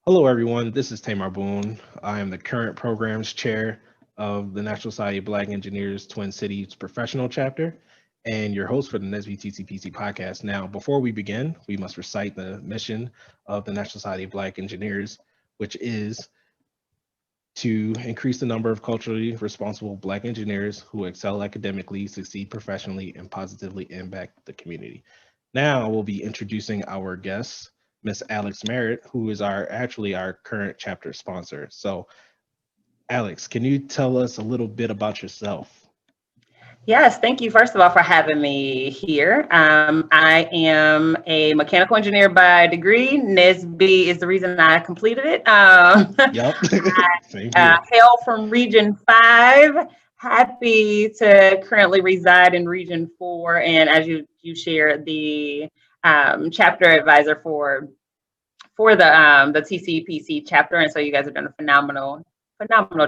Hello, everyone. This is Tamar Boone. I am the current programs chair of the National Society of Black Engineers Twin Cities Professional Chapter and your host for the NSBE TCPC podcast. Now, before we begin, we must recite the mission of the National Society of Black Engineers, which is to increase the number of culturally responsible Black engineers who excel academically, succeed professionally, and positively impact the community. Now we'll be introducing our guest, Miss Alex Merritt, who is our current chapter sponsor. So, Alex, can you tell us a little bit about yourself? Yes, thank you first of all for having me here. I am a mechanical engineer by degree. NSBE is the reason I completed it. Yep, same here. Hail from Region 5. Happy to currently reside in Region 4. And as you share, the chapter advisor for the TCPC chapter. And so you guys have done a phenomenal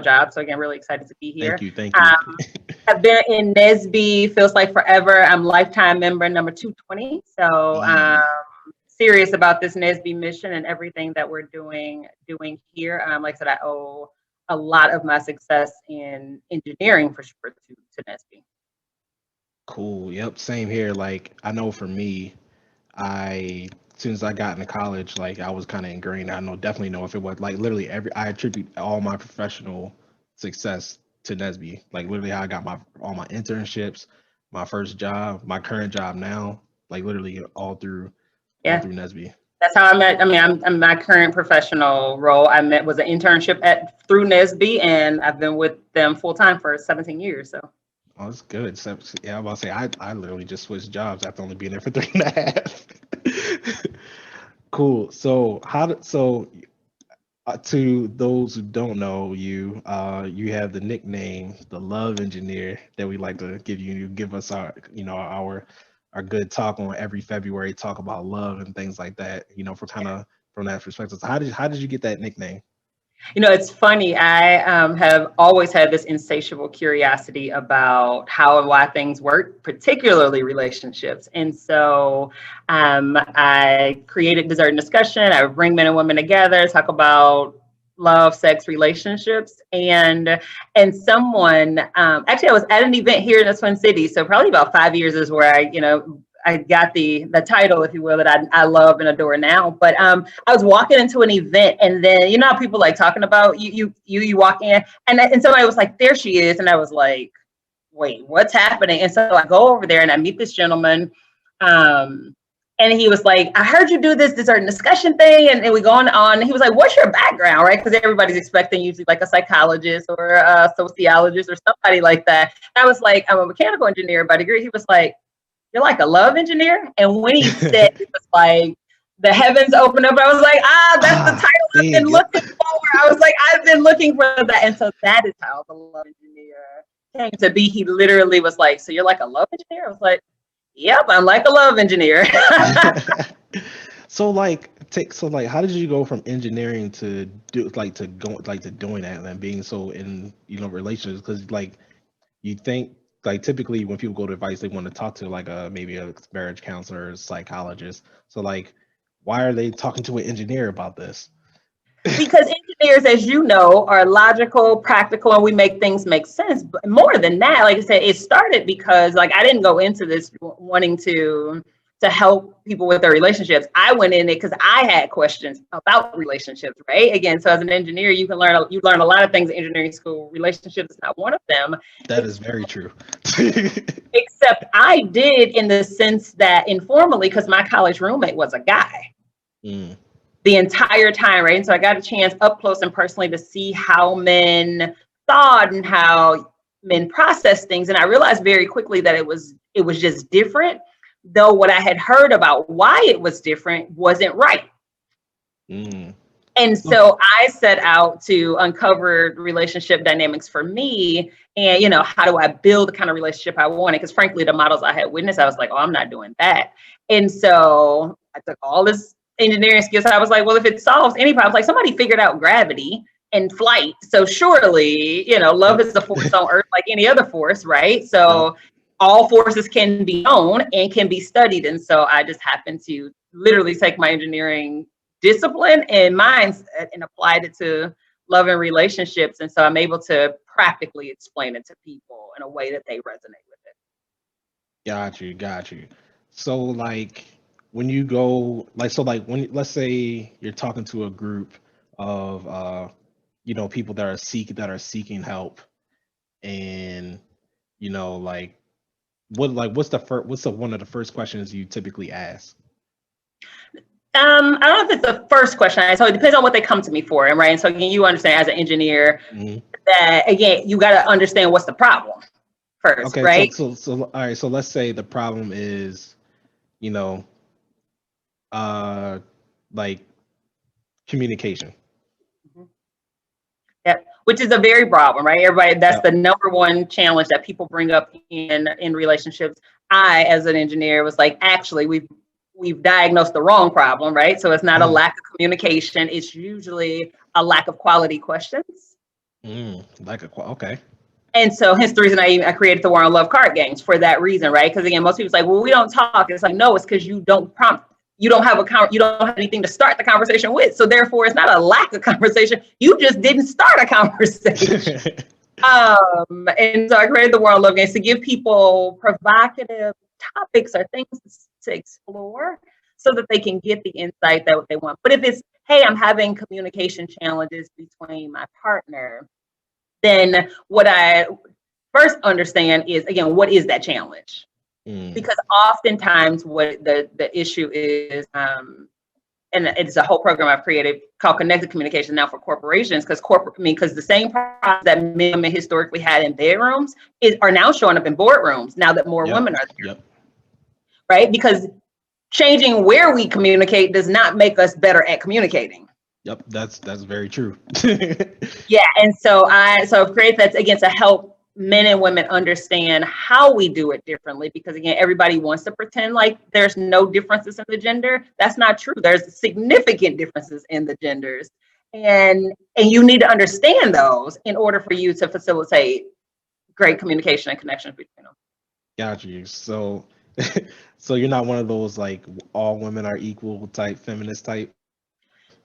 job. So again, really excited to be here. Thank you. I've been in NSBE, feels like forever. I'm lifetime member number 220. So serious about this NSBE mission and everything that we're doing here. Like I said, I owe a lot of my success in engineering for sure to NSBE. Cool. Yep, same here. Like I know for me, I as soon as I got into college, like I was kind of ingrained. Definitely know if it was like literally I attribute all my professional success to Nesby. Like literally how I got all my internships, my first job, my current job now, like literally all through Nesby. That's how I met. I mean, I'm my current professional role. I met was an internship through NSBE, and I've been with them full time for 17 years. So. Oh, that's good. So, yeah, I'm about to say I literally just switched jobs after only being there for 3.5. Cool. So to those who don't know you, you have the nickname, the Love Engineer, that we like to give you. You give us our good talk on every February, talk about love and things like that. From that perspective. So how did you get that nickname? It's funny. I have always had this insatiable curiosity about how and why things work, particularly relationships. And so I created Dessert and Discussion. I bring men and women together, talk about love, sex, relationships. And someone, actually, I was at an event here in the Twin Cities. So probably about 5 years is where I got the title, if you will, that I love and adore now. But I was walking into an event, and then how people like talking about you walk in, and somebody was like, "There she is," and I was like, "Wait, what's happening?" And so I go over there and I meet this gentleman, and he was like, "I heard you do this Dessert and Discussion thing," and we go on. And he was like, "What's your background?" Right? Because everybody's expecting usually like a psychologist or a sociologist or somebody like that. And I was like, "I'm a mechanical engineer by degree." He was like, "You're like a love engineer?" And when he said it was like the heavens opened up, I was like, that's the title I've been looking for. I was like, I've been looking for that. And so that is how the love engineer came to be. He literally was like, "So you're like a love engineer?" I was like, "Yep, I'm like a love engineer." So how did you go from engineering to doing that and being so in relationships? Because you think typically when people go to advice, they want to talk to maybe a marriage counselor or psychologist. So why are they talking to an engineer about this? Because engineers, as you know, are logical, practical, and we make things make sense. But more than that, like I said, it started because I didn't go into this wanting to help people with their relationships. I went in it because I had questions about relationships, right? Again, so as an engineer, you learn a lot of things in engineering school. Relationships is not one of them. That is very true. Except I did in the sense that informally, because my college roommate was a guy. The entire time, right? And so I got a chance up close and personally to see how men thought and how men process things. And I realized very quickly that it was just different, though what I had heard about why it was different wasn't right. And so I set out to uncover relationship dynamics for me and, how do I build the kind of relationship I wanted? Because frankly, the models I had witnessed, I was like, "Oh, I'm not doing that." And so I took all this engineering skills. I was like, well, if it solves any problems, like somebody figured out gravity and flight. So surely, love is a force on earth like any other force, right? So all forces can be known and can be studied. And so I just happened to literally take my engineering discipline and mindset and applied it to love and relationships. And so I'm able to practically explain it to people in a way that they resonate with it. Got you. So like when you go like so like when let's say you're talking to a group of people that are seeking help, and like what's the one of the first questions you typically ask? I don't know if it's the first question. So it depends on what they come to me for, and right. And so again, you understand as an engineer that again you got to understand what's the problem first, Okay, right? so all right, so let's say the problem is, you know, like communication. Yeah, which is a very broad one, right? Everybody, that's Yeah. the number one challenge that people bring up in relationships. I, as an engineer, was like, actually, we've diagnosed the wrong problem, right? So it's not a lack of communication; it's usually a lack of quality questions. Okay. And so hence the reason I created the War on Love card games for that reason, right? Because again, most people say, well, we don't talk. It's like, no, it's because you don't prompt. You don't have anything to start the conversation with. So therefore, it's not a lack of conversation. You just didn't start a conversation. And so I created the War on Love games to give people provocative topics or things to explore so that they can get the insight that they want. But if it's, hey, I'm having communication challenges between my partner, then what I first understand is, again, what is that challenge? Because oftentimes what the issue is, and it's a whole program I've created called Connected Communication now for corporations, because the same problems that men historically had in bedrooms are now showing up in boardrooms now that more women are there. Right? Because changing where we communicate does not make us better at communicating. Yep, that's very true. Yeah, and so I've created that again to help men and women understand how we do it differently, because again, everybody wants to pretend like there's no differences in the gender. That's not true. There's significant differences in the genders, and you need to understand those in order for you to facilitate great communication and connections between them. Got you. So so you're not one of those like all women are equal type feminist type?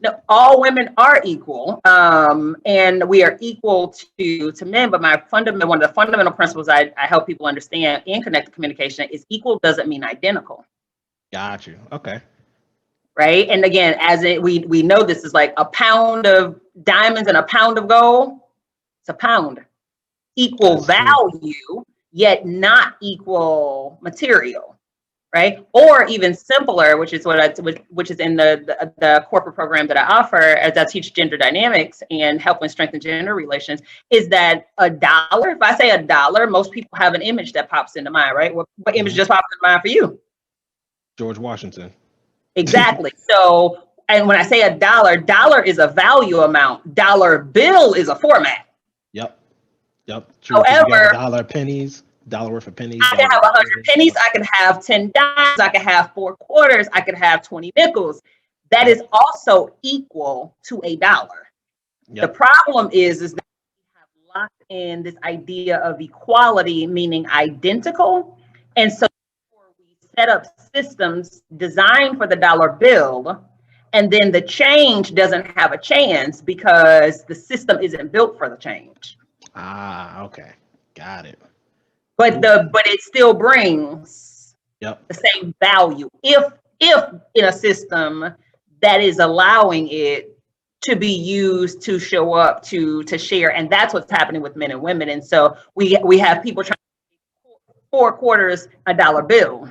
No, all women are equal, and we are equal to men. But one of the fundamental principles I help people understand in connected communication is equal doesn't mean identical. Got you. Okay. Right. And again, we know this is like a pound of diamonds and a pound of gold. It's a pound. Equal value, yet not equal material. Right? Or even simpler, which is which is in the corporate program that I offer as I teach gender dynamics and helping strengthen gender relations, is that $1, if I say $1, most people have an image that pops into mind, right? What image just pops into mind for you? George Washington. Exactly. So, and when I say $1 is a value amount, dollar bill is a format. Yep. True. However, dollar pennies. Dollar worth of pennies. I can have 100 pennies. I can have 10 dimes. I can have 4 quarters. I can have 20 nickels. That is also equal to $1. Yep. The problem is that we have locked in this idea of equality, meaning identical. And so we set up systems designed for the dollar bill, and then the change doesn't have a chance because the system isn't built for the change. Okay. Got it. But it still brings the same value if in a system that is allowing it to be used to show up to share. And that's what's happening with men and women. And so we have people trying to make 4 quarters a dollar bill,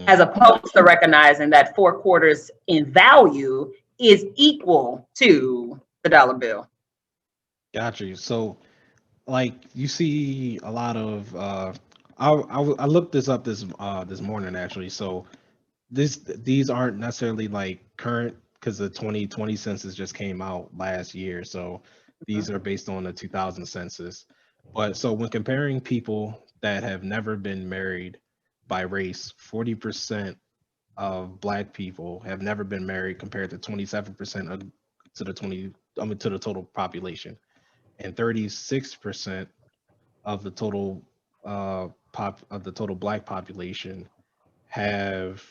as opposed to recognizing that 4 quarters in value is equal to the dollar bill. Got you. So like you see a lot of I looked this up this morning actually. So these aren't necessarily like current because the 2020 census just came out last year. So these are based on the 2000 census. But so when comparing people that have never been married by race, 40% of Black people have never been married compared to 27% to the total population. And 36% of the total Black population have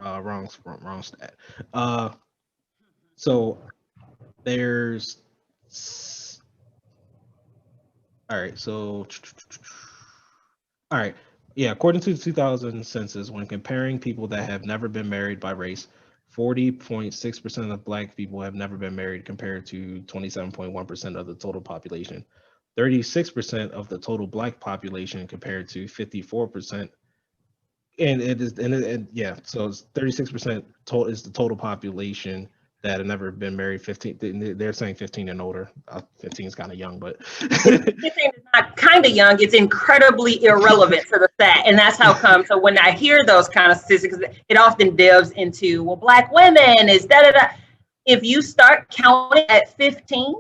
Wrong stat. So there's all right. So all right. Yeah, according to the 2000 census, when comparing people that have never been married by race, 40.6% of Black people have never been married compared to 27.1% of the total population. 36% of the total Black population compared to 54%. And it is, and yeah, so it's 36% total is the total population that have never been married. 15, they're saying 15 and older. 15 is kind of young, but 15 is not kind of young, it's incredibly irrelevant to the stat. And that's how come. So when I hear those kind of statistics, it often delves into, well, Black women is da da da. If you start counting at 15,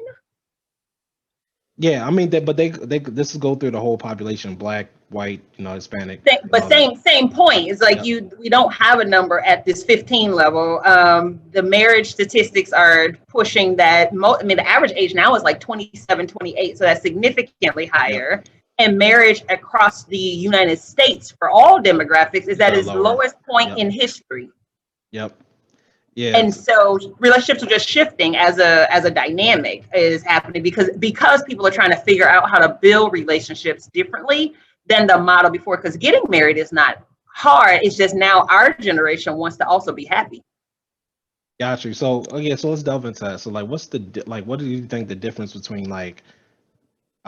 yeah, I mean, but they this is go through the whole population: Black, white, Hispanic. but same point. It's like we don't have a number at this 15 level. The marriage statistics are pushing that. I mean, the average age now is like 27, 28, so that's significantly higher. Yep. And marriage across the United States for all demographics is at its lowest point in history. Yep. Yeah. And so relationships are just shifting as a dynamic is happening because people are trying to figure out how to build relationships differently than the model before. Because getting married is not hard. It's just now our generation wants to also be happy. Got you. So so let's delve into that. So what do you think the difference between I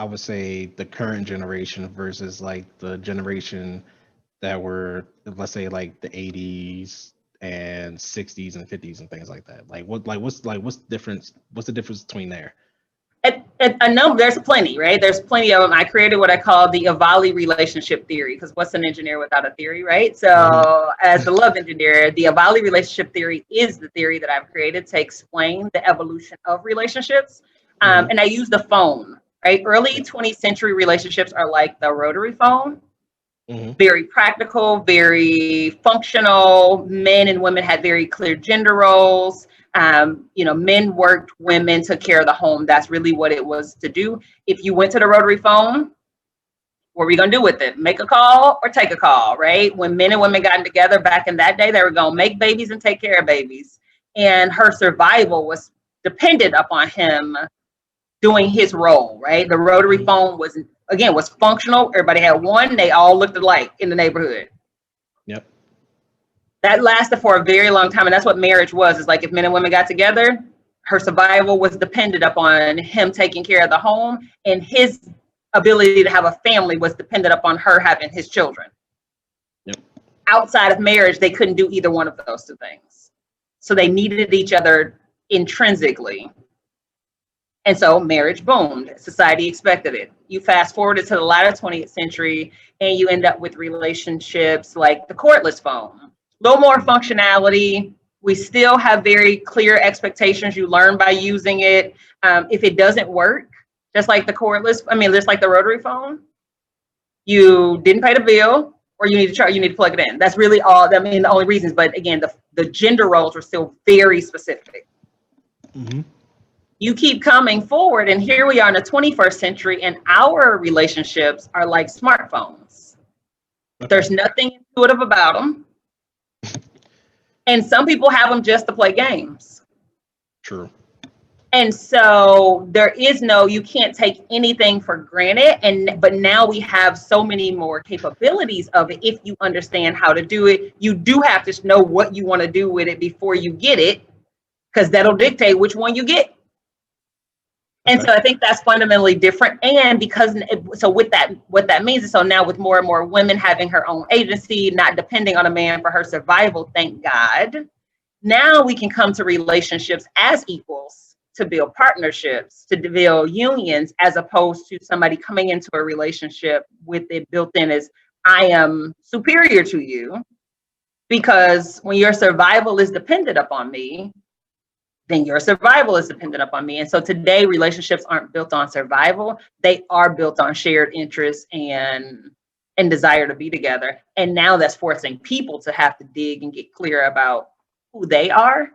would say the current generation versus the generation that were, let's say, the 80s and 60s and 50s and things like that? What's the difference between there? A number, there's plenty, right? There's plenty of them. I created what I call the Avali relationship theory, because what's an engineer without a theory, right? So as the love engineer, the Avali relationship theory is the theory that I've created to explain the evolution of relationships. And I use the phone, right? Early 20th century relationships are like the rotary phone. Very practical, very functional. Men and women had very clear gender roles. Men worked, women took care of the home. That's really what it was to do. If you went to the rotary phone, what were we going to do with it? Make a call or take a call, right? When men and women got together back in that day, they were going to make babies and take care of babies. And her survival was dependent upon him doing his role, right? The rotary phone was functional. Everybody had one. They all looked alike in the neighborhood. Yep. That lasted for a very long time. And that's what marriage was. It's like if men and women got together, her survival was dependent upon him taking care of the home, and his ability to have a family was dependent upon her having his children. Yep. Outside of marriage, they couldn't do either one of those two things. So they needed each other intrinsically. And so marriage boomed. Society expected it. You fast forward to the latter 20th century, and you end up with relationships like the cordless phone. A little more functionality. We still have very clear expectations. You learn by using it. If it doesn't work, just like the just like the rotary phone, you didn't pay the bill, or you need to plug it in. That's really all. I mean, the only reasons. But again, the gender roles are still very specific. You keep coming forward, and here we are in the 21st century, and our relationships are like smartphones. Okay. There's nothing intuitive about them. And some people have them just to play games. True. And so you can't take anything for granted. But now we have so many more capabilities of it. If you understand how to do it, you do have to know what you want to do with it before you get it, because that'll dictate which one you get. And so I think that's fundamentally different. And what that means is, so now with more and more women having her own agency, not depending on a man for her survival, thank God, now we can come to relationships as equals, to build partnerships, to build unions, as opposed to somebody coming into a relationship with it built in as, I am superior to you. Because when your survival is dependent upon me, then your survival is dependent upon me. And so today, relationships aren't built on survival. They are built on shared interests and desire to be together. And now that's forcing people to have to dig and get clear about who they are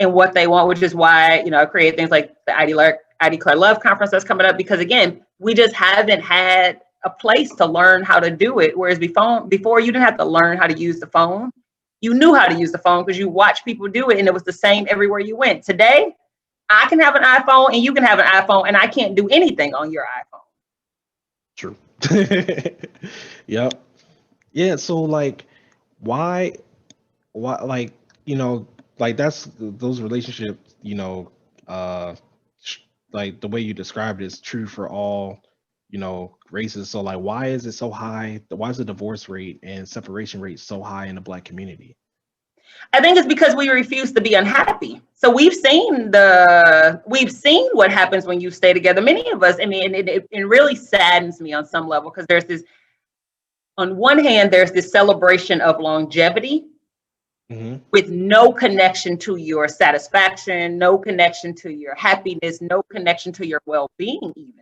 and what they want, which is why, I create things like the ID Declare Love conference that's coming up, because again, we just haven't had a place to learn how to do it. Whereas before you didn't have to learn how to use the phone. You knew how to use the phone because you watched people do it, and it was the same everywhere you went. Today, I can have an iPhone and you can have an iPhone, and I can't do anything on your iPhone. True. Yep. Yeah. So like, why, like, like that's those relationships, uh, like the way you described it is true for all, races. So like, why is it so high? Why is the divorce rate and separation rate so high in the Black community? I think it's because we refuse to be unhappy. So we've seen what happens when you stay together. Many of us, I mean, it really saddens me on some level because on one hand, there's this celebration of longevity with no connection to your satisfaction, no connection to your happiness, no connection to your well-being even.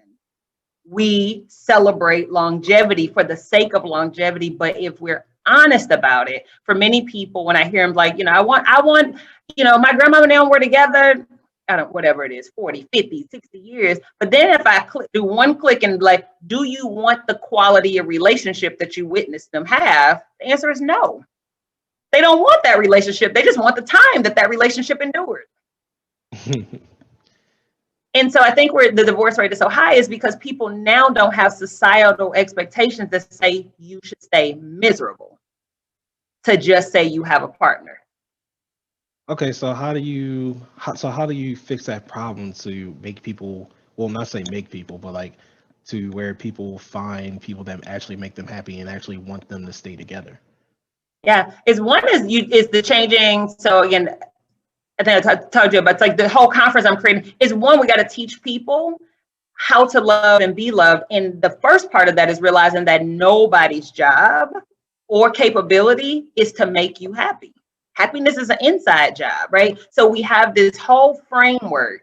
We celebrate longevity for the sake of longevity, but if we're honest about it, for many people, when I hear them like, I want, my grandmama and them were together, whatever it is, 40, 50, 60 years. But then if I do one click and like, do you want the quality of relationship that you witnessed them have? The answer is no. They don't want that relationship. They just want the time that relationship endured. And so I think where the divorce rate is so high is because people now don't have societal expectations that say you should stay miserable to just say you have a partner. Okay, so how do you fix that problem to make people, well, not say make people, but like to where people find people that actually make them happy and actually want them to stay together? Yeah, is the changing. So again, I think I told you about, it's like the whole conference I'm creating is one, we got to teach people how to love and be loved. And the first part of that is realizing that nobody's job or capability is to make you happy. Happiness is an inside job, right? So we have this whole framework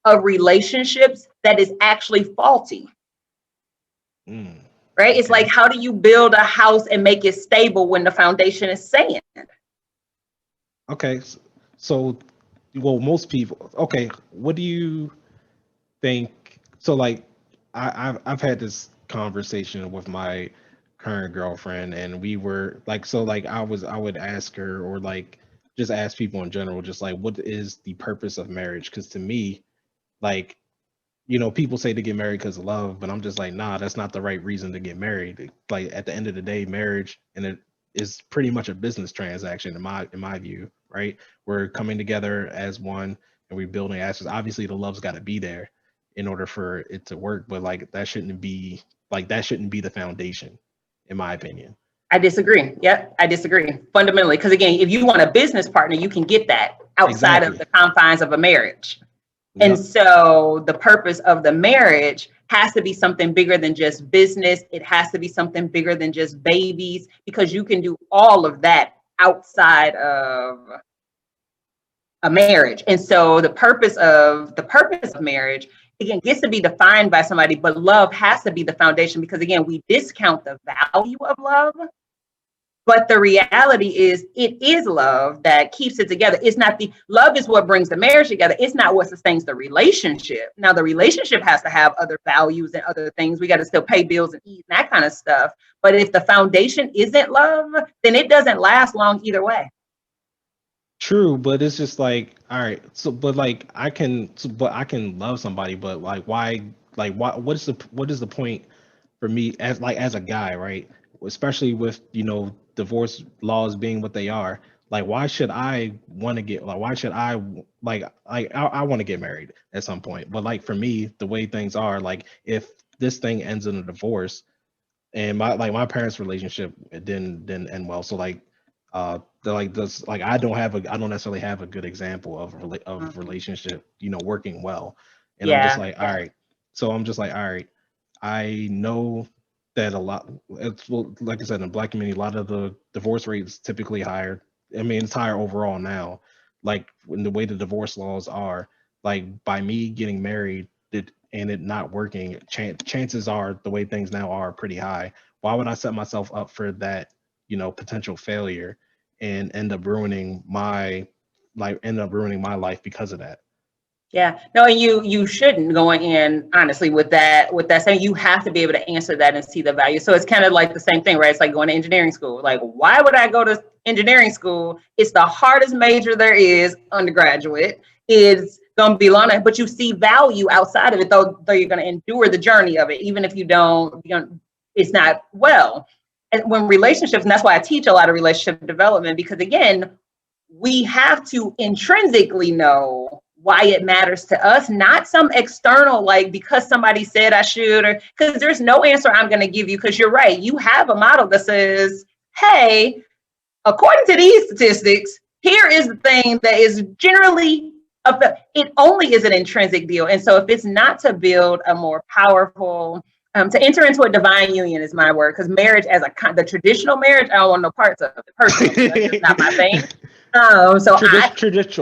of relationships that is actually faulty. Right? It's like, how do you build a house and make it stable when the foundation is sand? Okay, so, well, most people, okay, what do you think? So like, I've had this conversation with my current girlfriend, and we were like, so like I would ask her, or like just ask people in general, just like, what is the purpose of marriage? Because to me, like, people say to get married because of love, but I'm just like, nah, that's not the right reason to get married. Like at the end of the day, marriage and it is pretty much a business transaction in my view, right? We're coming together as one and we're building assets. Obviously, the love's got to be there in order for it to work, but like that shouldn't be the foundation, in my opinion. I disagree. Yep, I disagree fundamentally. Because again, if you want a business partner, you can get that outside of the confines of a marriage. Yep. And so the purpose of the marriage has to be something bigger than just business. It has to be something bigger than just babies, because you can do all of that outside of a marriage. And so the purpose of marriage, again, gets to be defined by somebody, but love has to be the foundation, because again, we discount the value of love. But the reality is, it is love that keeps it together. It's not love is what brings the marriage together. It's not what sustains the relationship. Now, the relationship has to have other values and other things. We got to still pay bills and eat and that kind of stuff. But if the foundation isn't love, then it doesn't last long either way. True, but it's just like, all right, so, but like I can love somebody, but like why, what is the point for me as a guy, right? Especially with, divorce laws being what they are, like why should I want to get, like why should I I want to get married at some point, but like for me, the way things are, like if this thing ends in a divorce, and my parents' relationship, it didn't end well, so like they're like this, like I don't necessarily have a good example of relationship working well, and I'm just like, all right, so I'm just like, all right, I know that a lot, it's, well, like I said, in the Black community, a lot of the divorce rates typically higher. I mean, it's higher overall now, like in the way the divorce laws are, like by me getting married and it not working, chances are, the way things now are, pretty high. Why would I set myself up for that, potential failure and end up ruining my life because of that? Yeah, no, and you shouldn't going in honestly with that saying. You have to be able to answer that and see the value. So it's kind of like the same thing, right? It's like going to engineering school. Like, why would I go to engineering school. It's the hardest major there is, undergraduate. It's going to be long, but you see value outside of it, though you're going to endure the journey of it, even if you don't, it's not well. And when relationships, and that's why I teach a lot of relationship development, because again, we have to intrinsically know why it matters to us, not some external, like because somebody said I should, or because there's no answer I'm going to give you, because you're right. You have a model that says, hey, according to these statistics, here is the thing that is generally, it only is an intrinsic deal. And so if it's not to build a more powerful, to enter into a divine union is my word, because marriage as the traditional marriage, I don't want no parts of it personally. That's just not my thing.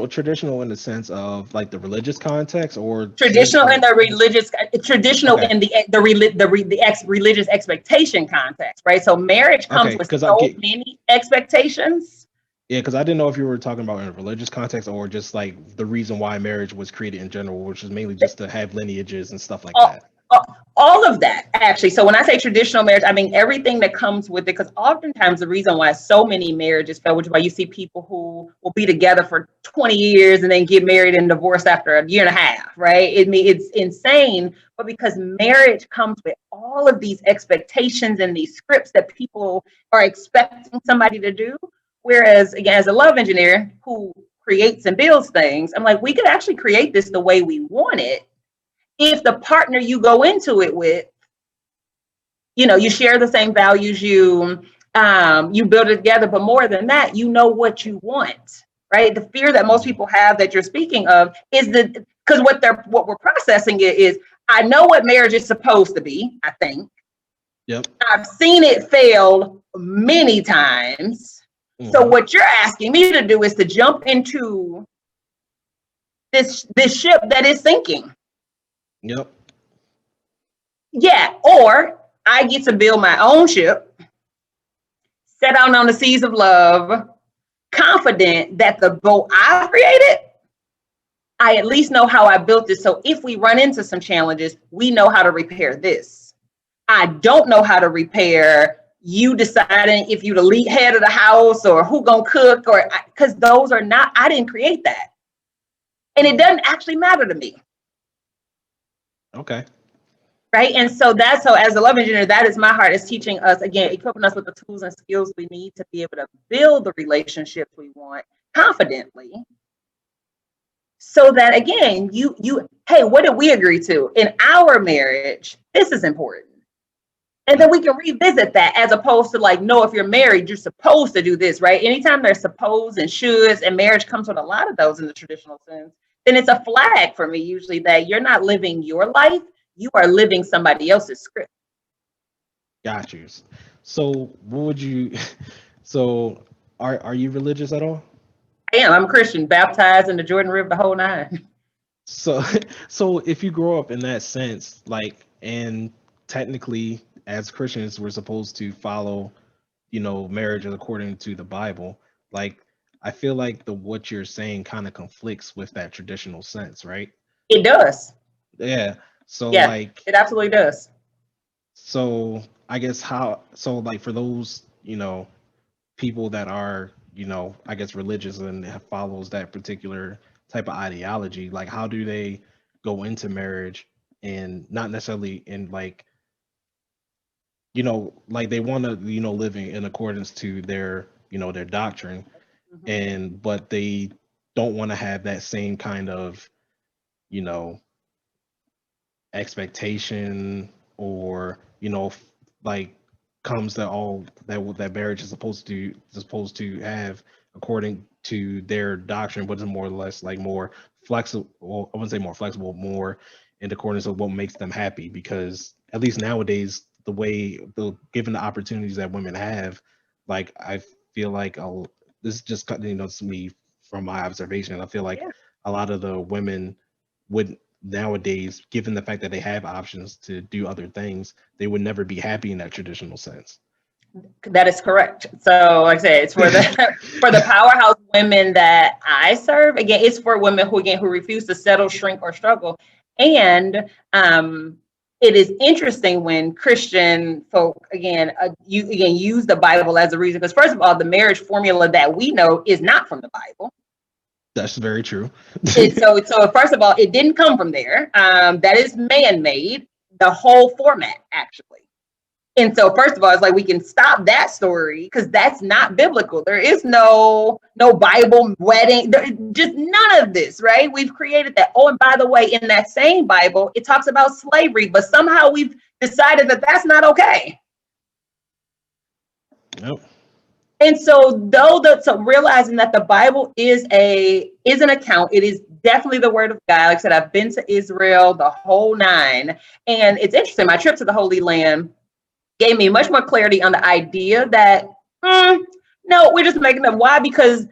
Traditional in the sense of like the religious context, or traditional in the religious, traditional in the religious expectation context, right? So marriage comes with so many expectations. Yeah, because I didn't know if you were talking about in a religious context or just like the reason why marriage was created in general, which is mainly just to have lineages and stuff like that. All of that, actually. So when I say traditional marriage, I mean everything that comes with it, because oftentimes the reason why so many marriages fail, which is why you see people who will be together for 20 years and then get married and divorced after a year and a half, right? It's insane, but because marriage comes with all of these expectations and these scripts that people are expecting somebody to do. Whereas, again, as a love engineer who creates and builds things, I'm like, we could actually create this the way we want it. If the partner you go into it with, you share the same values, you build it together, but more than that, you know what you want, right? The fear that most people have that you're speaking of is because what we're processing is, I know what marriage is supposed to be, I think. Yep. I've seen it fail many times. Mm-hmm. So what you're asking me to do is to jump into this ship that is sinking. Yep. Yeah, or I get to build my own ship, set out on the seas of love, confident that the boat I created, I at least know how I built it. So if we run into some challenges, we know how to repair this. I don't know how to repair you deciding if you the lead head of the house or who gonna cook, or because those are not, I didn't create that. And it doesn't actually matter to me. Okay. Right. And so as a love engineer, that is my heart, is teaching us, again, equipping us with the tools and skills we need to be able to build the relationships we want confidently. So that, again, hey, what did we agree to in our marriage? This is important. And then we can revisit that, as opposed to like, no, if you're married, you're supposed to do this, right? Anytime there's supposed and shoulds, and marriage comes with a lot of those in the traditional sense, then it's a flag for me usually that you're not living your life, you are living somebody else's script. Got you. So what would you, so are you religious at all? I am. I'm a Christian, baptized in the Jordan River, the whole nine. So if you grow up in that sense, like, and technically as Christians, we're supposed to follow, marriage according to the Bible. Like, I feel like what you're saying kind of conflicts with that traditional sense, right? It does. Yeah. So yeah, like, it absolutely does. So I guess like for those, people that are, I guess religious and follows that particular type of ideology, like how do they go into marriage and not necessarily in like, like they want to, live in accordance to their, their doctrine, mm-hmm. But they don't want to have that same kind of, expectation or, like comes to all that marriage is supposed to have according to their doctrine, but it's more or less like more flexible. Well, I wouldn't say more flexible, more in accordance with what makes them happy, because at least nowadays, given the opportunities that women have, like I feel like this is just to me from my observation. I feel like a lot of the women would nowadays, given the fact that they have options to do other things, they would never be happy in that traditional sense. That is correct. So like I said, it's for the powerhouse women that I serve. Again, it's for women who refuse to settle, shrink, or struggle. And it is interesting when Christian folk use the Bible as a reason, because first of all, the marriage formula that we know is not from the Bible. That's very true. So first of all, it didn't come from there. That is man-made, the whole format, actually. And so first of all, it's like we can stop that story because that's not biblical. There is no Bible wedding, just none of this, right? We've created that. Oh, and by the way, in that same Bible, it talks about slavery, but somehow we've decided that that's not okay. Yep. And so realizing that the Bible is an account, it is definitely the word of God. Like I said, I've been to Israel, the whole nine. And it's interesting, my trip to the Holy Land gave me much more clarity on the idea that, no, we're just making them. Why? Because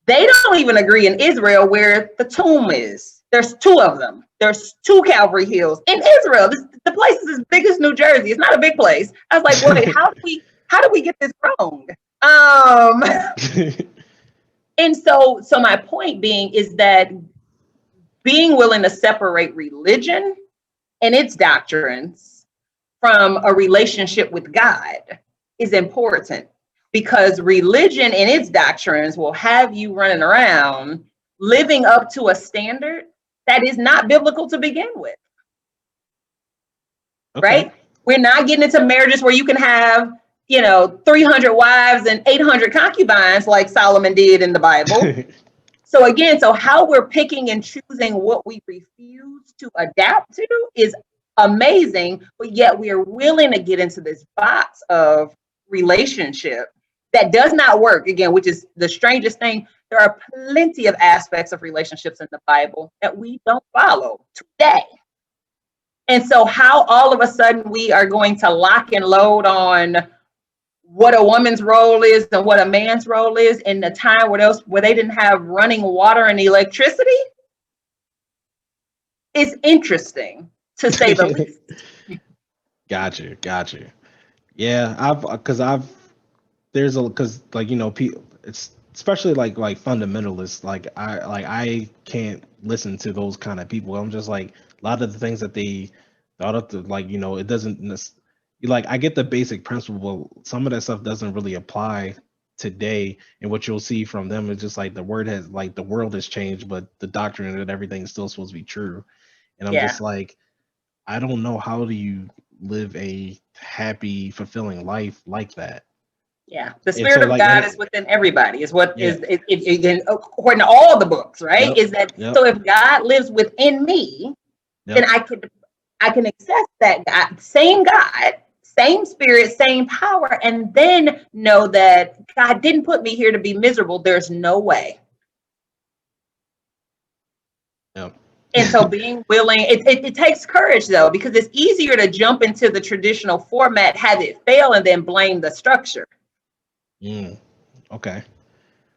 they don't even agree in Israel where the tomb is. There's two of them. There's two Calvary Hills in Israel. The place is as big as New Jersey. It's not a big place. I was like, wait, how do we get this wrong? And so my point being is that being willing to separate religion and its doctrines from a relationship with God is important, because religion and its doctrines will have you running around living up to a standard that is not biblical to begin with. Okay. Right? We're not getting into marriages where you can have 300 wives and 800 concubines like Solomon did in the Bible. So how we're picking and choosing what we refuse to adapt to is amazing, but yet we are willing to get into this box of relationship that does not work, again, which is the strangest thing. There are plenty of aspects of relationships in the Bible that we don't follow today. And so how all of a sudden we are going to lock and load on what a woman's role is and what a man's role is in the time where they didn't have running water and electricity is interesting, to say the least. Gotcha. Yeah, people, it's especially like fundamentalists. I can't listen to those kind of people. I'm just like, a lot of the things that they thought of, it doesn't. I get the basic principle. Some of that stuff doesn't really apply today, and what you'll see from them is just like the world has changed, but the doctrine and everything is still supposed to be true. And I'm just like, I don't know, how do you live a happy, fulfilling life like that? Yeah, the spirit of God is within everybody. Is what is according to all the books, right? Is that so? If God lives within me, then I can access that God, same spirit, same power, and then know that God didn't put me here to be miserable. There's no way. Yep. And so being willing, it takes courage though, because it's easier to jump into the traditional format, have it fail, and then blame the structure. Okay.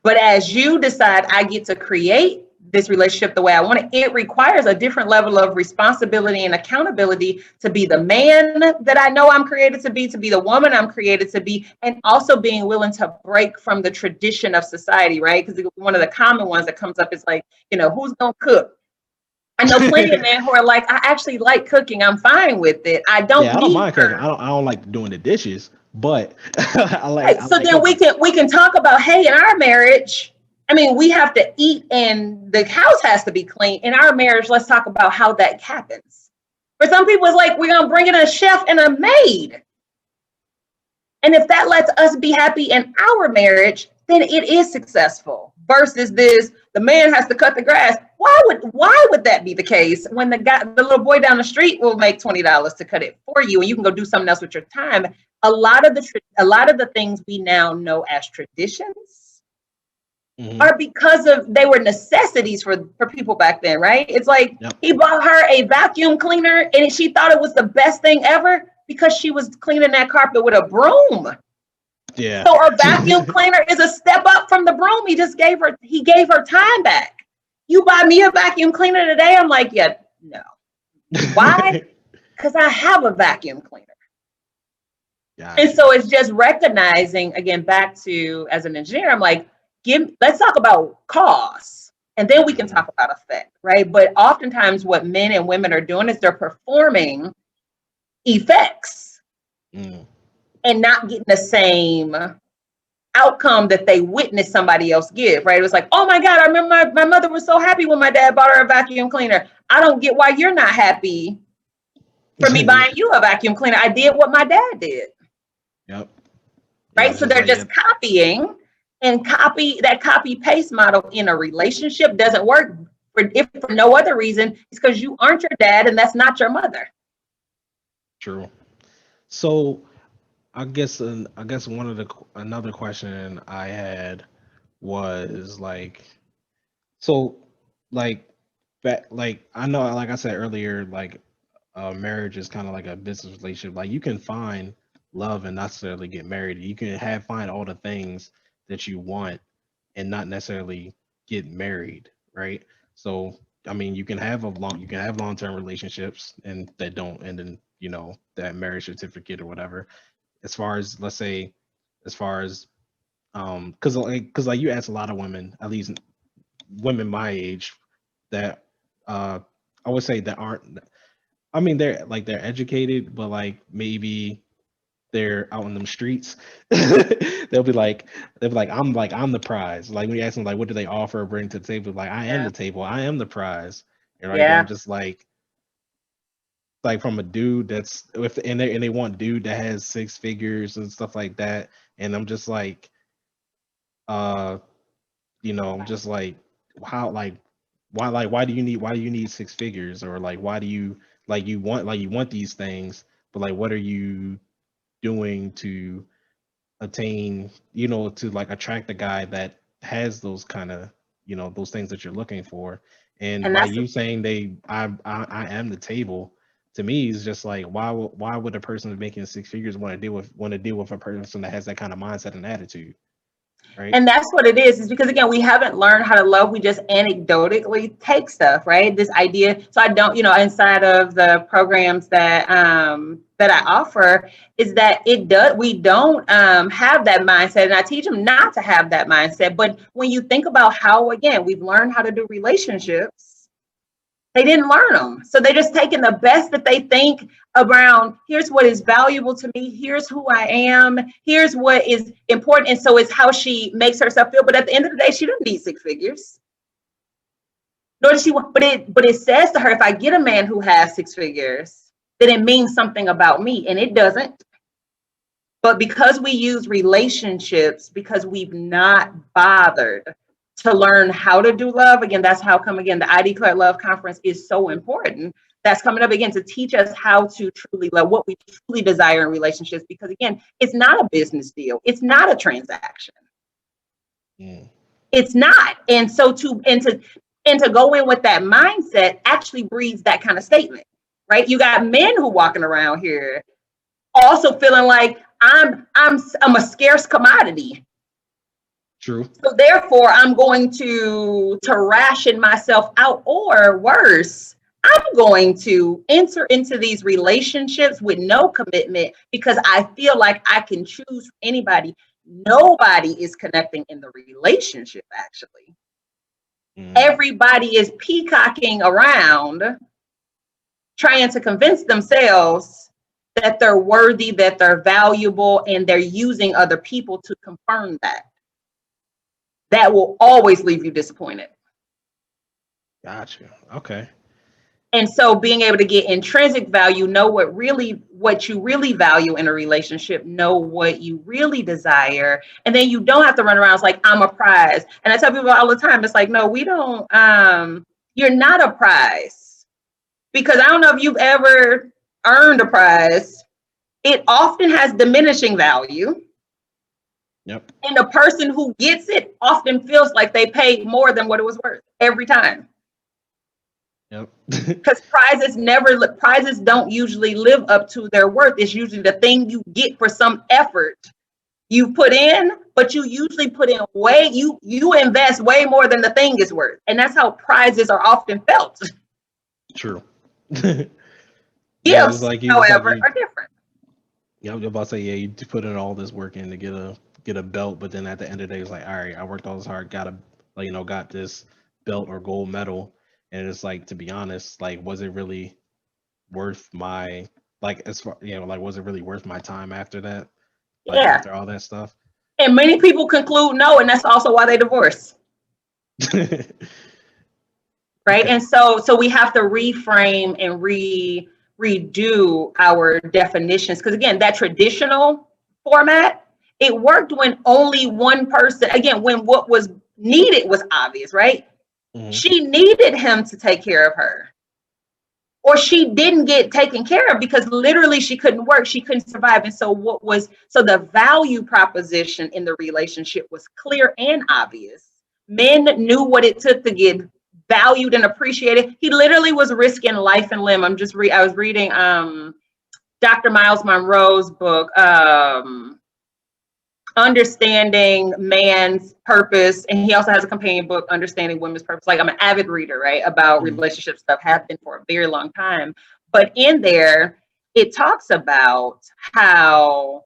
But as you decide, I get to create this relationship the way I want it, it requires a different level of responsibility and accountability to be the man that I know I'm created to be the woman I'm created to be, and also being willing to break from the tradition of society, right? Because one of the common ones that comes up is like, who's gonna cook? I know plenty of men who are like, I actually like cooking. I'm fine with it. I don't mind cooking. I don't like doing the dishes, but I like. Right. So then we can talk about, hey, in our marriage, I mean, we have to eat and the house has to be clean. In our marriage, let's talk about how that happens. For some people, it's like, we're gonna bring in a chef and a maid. And if that lets us be happy in our marriage, then it is successful. Versus this, the man has to cut the grass. Why would that be the case when the little boy down the street will make $20 to cut it for you, and you can go do something else with your time? A lot of the things we now know as traditions are because they were necessities for people back then, right? It's like he bought her a vacuum cleaner and she thought it was the best thing ever because she was cleaning that carpet with a broom. Yeah. So a vacuum cleaner is a step up from the broom. He gave her time back. You buy me a vacuum cleaner today, I'm like, yeah, no. Why? Because I have a vacuum cleaner. Gotcha. And so it's just recognizing, again, back to as an engineer, I'm like, let's talk about costs, and then we can talk about effect, right? But oftentimes what men and women are doing is they're performing effects and not getting the same outcome that they witnessed somebody else give, right? It was like, oh my God, I remember my mother was so happy when my dad bought her a vacuum cleaner. I don't get why you're not happy for me buying you a vacuum cleaner. I did what my dad did. Yep. Right. So they're just copying, and that copy paste model in a relationship doesn't work if for no other reason. It's because you aren't your dad and that's not your mother. True. So I guess another question I had was like, so like I know, like I said earlier, like marriage is kind of like a business relationship. Like you can find love and not necessarily get married. You can find all the things that you want and not necessarily get married, right? So I mean, you can have long-term relationships and that don't end in, that marriage certificate or whatever. As far as, let's say, as far as because like you ask a lot of women, at least women my age, that I would say that aren't, I mean, they're educated, but like maybe they're out in them streets. they'll be like I'm the prize. Like when you ask them like what do they offer or bring to the table, like I am the table, I am the prize. And right, I'm just like from a dude that's and they want dude that has six figures and stuff like that. And I'm just like, I'm just like, how, like, why do you need six figures? Or like why do you you want these things, but like what are you doing to attain, to like attract a guy that has those kind of, those things that you're looking for? And by you saying I am the table, to me is just like, why would a person making six figures want to deal with a person that has that kind of mindset and attitude? Right. And that's what it is because again, we haven't learned how to love. We just anecdotally take stuff, right? This idea. So I don't, inside of the programs that I offer, is that we don't have that mindset. And I teach them not to have that mindset. But when you think about how, again, we've learned how to do relationships, they didn't learn them. So they're just taking the best that they think around, here's what is valuable to me, here's who I am, here's what is important. And so it's how she makes herself feel. But at the end of the day, she doesn't need six figures. Nor does she want, but it says to her, if I get a man who has six figures, then it means something about me. And it doesn't. But because we use relationships, because we've not bothered to learn how to do love, again, that's how come, again, the I Declare Love Conference is so important. That's coming up again to teach us how to truly love, what we truly desire in relationships, because again, it's not a business deal. It's not a transaction. It's not. And so to go in with that mindset actually breeds that kind of statement, right? You got men who walking around here also feeling like I'm a scarce commodity. True. So therefore, I'm going to ration myself out, or worse, I'm going to enter into these relationships with no commitment because I feel like I can choose anybody. Nobody is connecting in the relationship, actually. Everybody is peacocking around, trying to convince themselves that they're worthy, that they're valuable, and they're using other people to confirm that. That will always leave you disappointed. Gotcha. Okay. And so being able to get intrinsic value, know what you really value in a relationship, know what you really desire. And then you don't have to run around like, I'm a prize. And I tell people all the time, it's like, no, we don't, you're not a prize. Because I don't know if you've ever earned a prize. It often has diminishing value. Yep. And the person who gets it often feels like they paid more than what it was worth every time. Yep. Because prizes don't usually live up to their worth. It's usually the thing you get for some effort you put in, but you usually put in you invest way more than the thing is worth. And that's how prizes are often felt. True. Gifts, however, are different. Yeah, I was about to say, yeah, you put in all this work in to get a belt, but then at the end of the day, it's like, all right, I worked all this hard, got this belt or gold medal, and it's like, to be honest, like, was it really worth my Like as far, like was it really worth my time after that? Like Yeah. after all that stuff? And many people conclude no, and that's also why they divorce. Right. Okay. And so we have to reframe and redo our definitions. Because again, that traditional format, it worked when only one person, again, when what was needed was obvious, right? Mm-hmm. She needed him to take care of her. Or she didn't get taken care of because literally she couldn't work, she couldn't survive. And so the value proposition in the relationship was clear and obvious. Men knew what it took to get valued and appreciated. He literally was risking life and limb. I was reading Dr. Miles Monroe's book, Understanding Man's Purpose, and he also has a companion book, Understanding Women's Purpose. Like, I'm an avid reader, right, about relationship stuff, have been for a very long time. But in there, it talks about how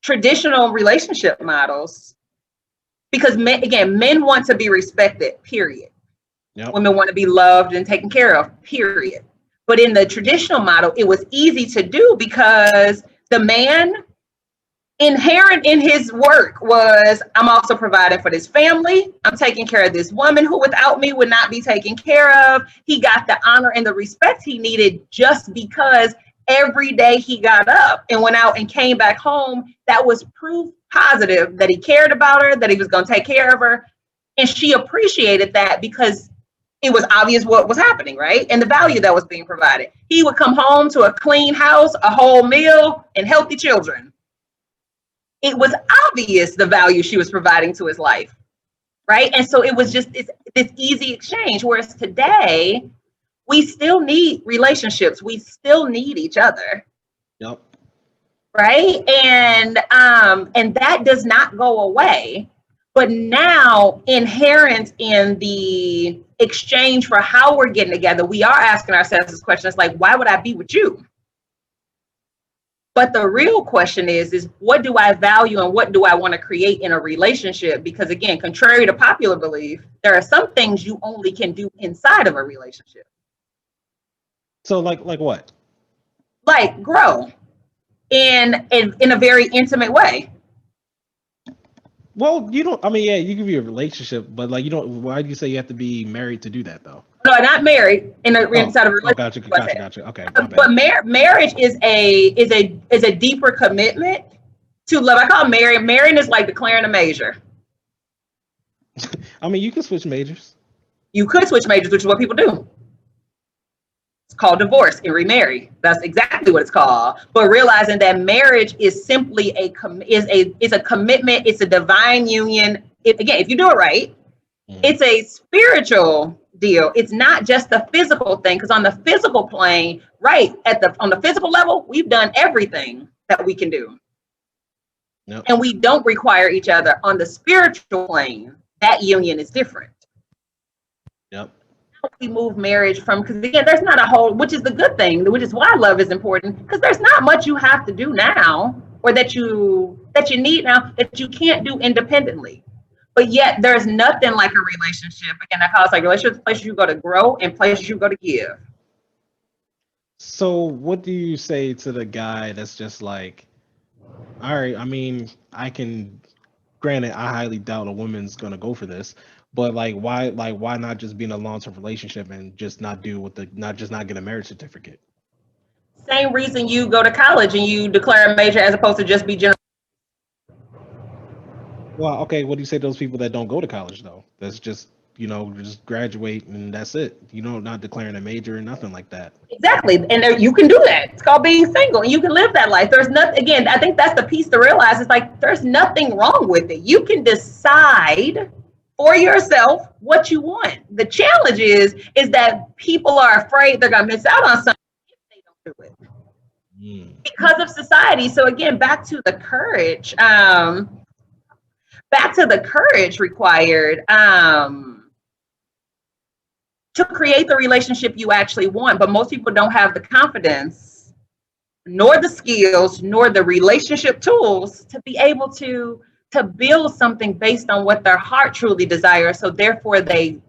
traditional relationship models, because men want to be respected, period. Yep. Women want to be loved and taken care of, period. But in the traditional model, it was easy to do because the man, inherent in his work was, I'm also providing for this family. I'm taking care of this woman who without me would not be taken care of. He got the honor and the respect he needed just because every day he got up and went out and came back home. That was proof positive that he cared about her, that he was going to take care of her. And she appreciated that because it was obvious what was happening, right? And the value that was being provided. He would come home to a clean house, a whole meal, and healthy children. It was obvious the value she was providing to his life, right? And so it was just this easy exchange. Whereas today, we still need relationships. We still need each other. Yep. Right? And that does not go away. But now, inherent in the exchange for how we're getting together, we are asking ourselves this question. It's like, why would I be with you? But the real question is what do I value and what do I want to create in a relationship? Because again, contrary to popular belief, there are some things you only can do inside of a relationship. So like what? Like grow in a very intimate way. Well, you don't, I mean, yeah, you can be a relationship, but like, why do you say you have to be married to do that though? No, not married inside of a relationship. Gotcha. Okay. But marriage is a deeper commitment to love. I call it marrying is like declaring a major. I mean, you can switch majors. You could switch majors, which is what people do. It's called divorce and remarry. That's exactly what it's called. But realizing that marriage is simply a commitment. It's a divine union. Again, if you do it right, it's a spiritual deal. It's not just the physical thing, because on the physical plane, right, on the physical level, we've done everything that we can do. Yep. And we don't require each other. On the spiritual plane, that union is different. Yep. We move marriage from, because again, there's not a whole, which is the good thing, which is why love is important, because there's not much you have to do now, or that you need now, that you can't do independently. But yet there's nothing like a relationship. Again, I call it like relationships, places you go to grow and places you go to give. So what do you say to the guy that's just like, all right, I mean, granted, I highly doubt a woman's gonna go for this, but why not just be in a long-term relationship and just not get a marriage certificate? Same reason you go to college and you declare a major as opposed to just be general. Well, okay, what do you say to those people that don't go to college though? That's just, just graduate and that's it. Not declaring a major or nothing like that. Exactly. And you can do that. It's called being single, and you can live that life. There's nothing, again, I think that's the piece to realize. It's like, there's nothing wrong with it. You can decide for yourself what you want. The challenge is that people are afraid they're going to miss out on something if they don't do it. Because of society. So again, back to the courage required to create the relationship you actually want. But most people don't have the confidence, nor the skills, nor the relationship tools to be able to build something based on what their heart truly desires. So therefore they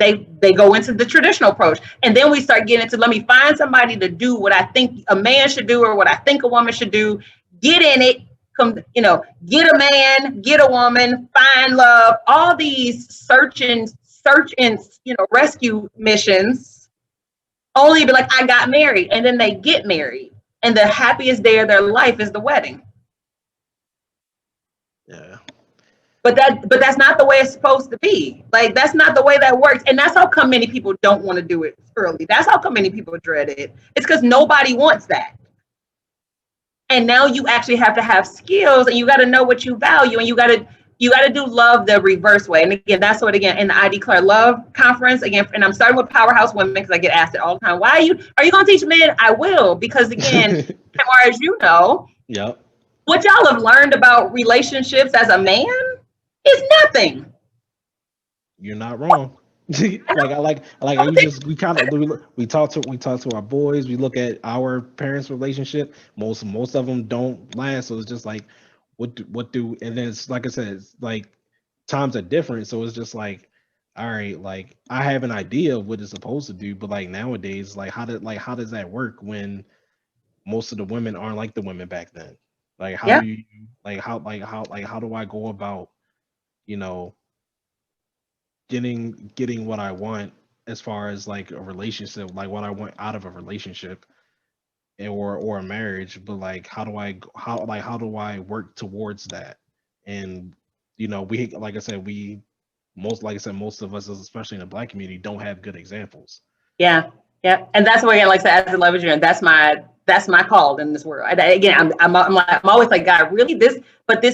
they go into the traditional approach. And then we start getting into, let me find somebody to do what I think a man should do or what I think a woman should do. Get in it, get a man, get a woman, find love, all these search and rescue missions, only to be like, I got married. And then they get married. And the happiest day of their life is the wedding. Yeah. But that's not the way it's supposed to be. Like, that's not the way that works. And that's how come many people don't want to do it early. That's how come many people dread it. It's because nobody wants that. And now you actually have to have skills, and you got to know what you value, and you got to do love the reverse way. And again, that's what, again, in the I Declare Love conference, again, and I'm starting with Powerhouse Women because I get asked it all the time. Why are you going to teach men? I will, because again, as you know, yep, what y'all have learned about relationships as a man is nothing. You're not wrong. we talk to our boys. We look at our parents' relationship. Most of them don't last. So it's just like, what do? And then it's like I said, it's like times are different. So it's just like, all right, like I have an idea of what it's supposed to do, but like nowadays, like how does that work when most of the women aren't like the women back then? Like how do you how do I go about, getting what I want as far as like a relationship, like what I want out of a relationship or a marriage, but like how do I work towards that? And most of us, especially in the Black community, don't have good examples. Yeah. And that's why, again, like I said, as a love engineer, that's my call in this world. Again, I'm always like, God, really this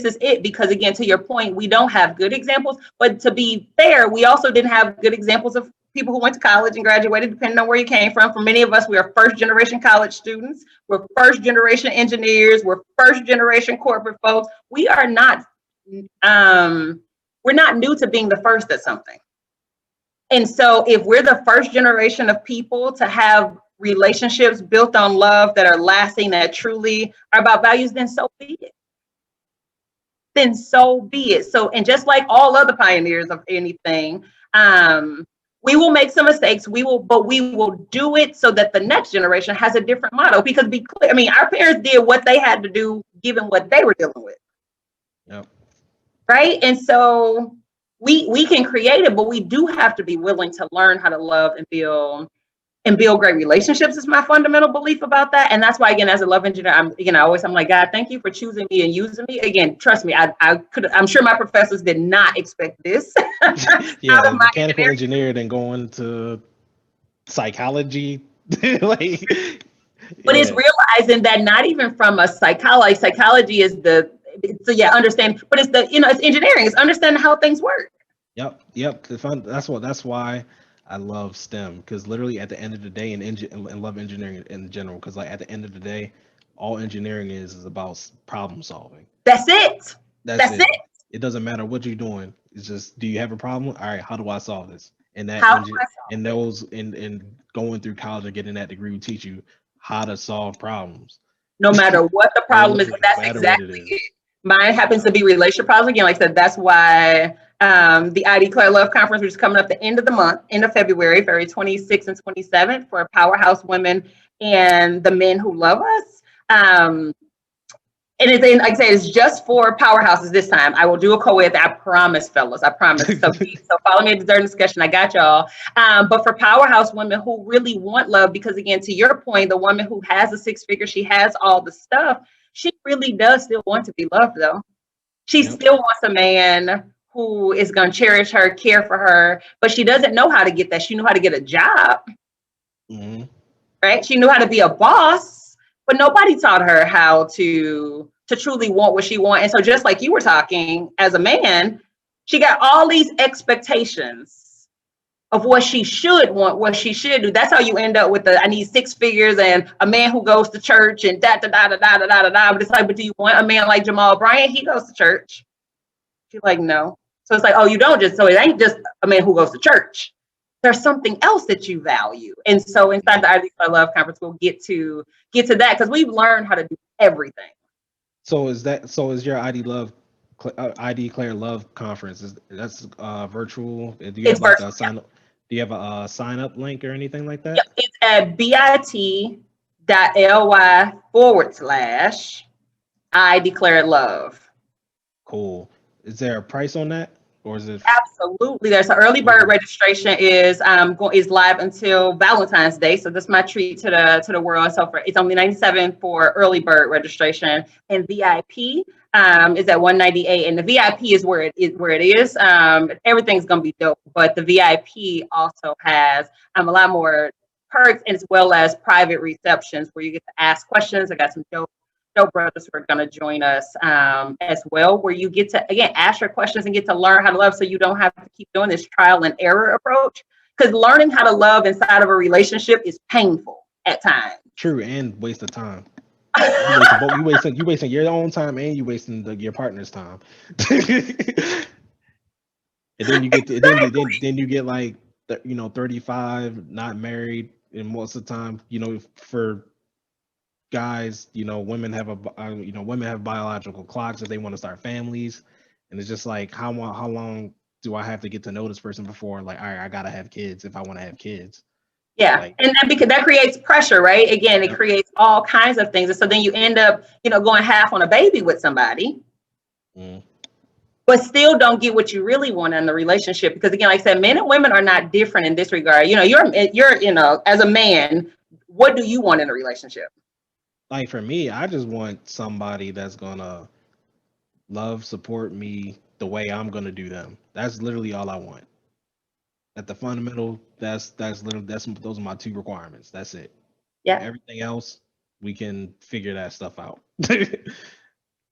is it, because again, to your point, we don't have good examples. But to be fair, we also didn't have good examples of people who went to college and graduated, depending on where you came from. For many of us, we are first generation college students. We're first generation engineers. We're first generation corporate folks. We are not. We're not new to being the first at something. And so if we're the first generation of people to have relationships built on love that are lasting, that truly are about values, then so be it. So, and just like all other pioneers of anything, we will make some mistakes. But we will do it so that the next generation has a different model. Because be clear, our parents did what they had to do given what they were dealing with. Yep. Right. And so we can create it, but we do have to be willing to learn how to love and build great relationships. Is my fundamental belief about that. And that's why, again, as a love engineer, I'm like, God, thank you for choosing me and using me. Again, trust me, I'm sure my professors did not expect this. Yeah, out of mechanical engineer, then going to psychology. But it's realizing that not even from a psychology is understand, but it's it's engineering. It's understanding how things work. Yep. That's why I love STEM, because literally at the end of the day, and love engineering in general, because like at the end of the day, all engineering is about problem solving. That's it. It doesn't matter what you're doing. It's just, do you have a problem? All right, how do I solve this? And that going through college and getting that degree will teach you how to solve problems. No matter what the problem is, that's exactly it. Mine happens to be relationship problems. Again, like I said, that's why the I Declare Love Conference, which is coming up the end of the month, end of February 26th and 27th, for Powerhouse Women and the men who love us. And it's, like I say, it's just for powerhouses this time. I will do a co-ed. I promise, fellas. I promise. So follow me at the Dessert Discussion. I got y'all. But for powerhouse women who really want love, because again, to your point, the woman who has a six-figure, she has all the stuff. She really does still want to be loved, though. She still wants a man who is going to cherish her, care for her, but she doesn't know how to get that. She knew how to get a job, right? She knew how to be a boss, but nobody taught her how to truly want what she wants. And so just like you were talking, as a man, she got all these expectations of what she should want, what she should do. That's how you end up with I need six figures and a man who goes to church and da da da da da da da da. But it's like, but do you want a man like Jamal Bryant? He goes to church. She's like, no. So it's like, oh, you don't so it ain't just a man who goes to church. There's something else that you value. And so inside the I Declare Love Conference, we'll get to that, because we've learned how to do everything. So is your I Declare Love Conference? That's virtual? Do you have like a sign up? Do you have a sign up link or anything like Yep, that? it's at bit.ly/I declare love. Cool. Is there a price on that, or is it? Absolutely. There's an early bird Oh, registration is live until Valentine's Day. So that's my treat to the world. So it's only 97 for early bird registration, and VIP is at 198. And the VIP is where it is. Everything's gonna be dope, but the VIP also has a lot more perks as well as private receptions where you get to ask questions. I got some dope brothers who are going to join us as well, where you get to, again, ask your questions and get to learn how to love so you don't have to keep doing this trial and error approach. Because learning how to love inside of a relationship is painful at times. true, and waste of time. You wasting your own time, and you wasting your partner's time. And then you get to, then you get like 35, not married, and most of the time, for guys, women have biological clocks if they want to start families, and it's just like how long do I have to get to know this person before, like, all right, I gotta have kids if I want to have kids. Yeah, Like, and because that creates pressure, right? Again, it yep. creates all kinds of things. And so then you end up, going half on a baby with somebody, Mm, but still don't get what you really want in the relationship. Because again, like I said, men and women are not different in this regard. You're as a man, what do you want in a relationship? like for me, I just want somebody that's gonna love, support me the way I'm gonna do them. That's literally all I want. At the fundamental, that's those are my two requirements. That's it. Yeah. Everything else, we can figure that stuff out.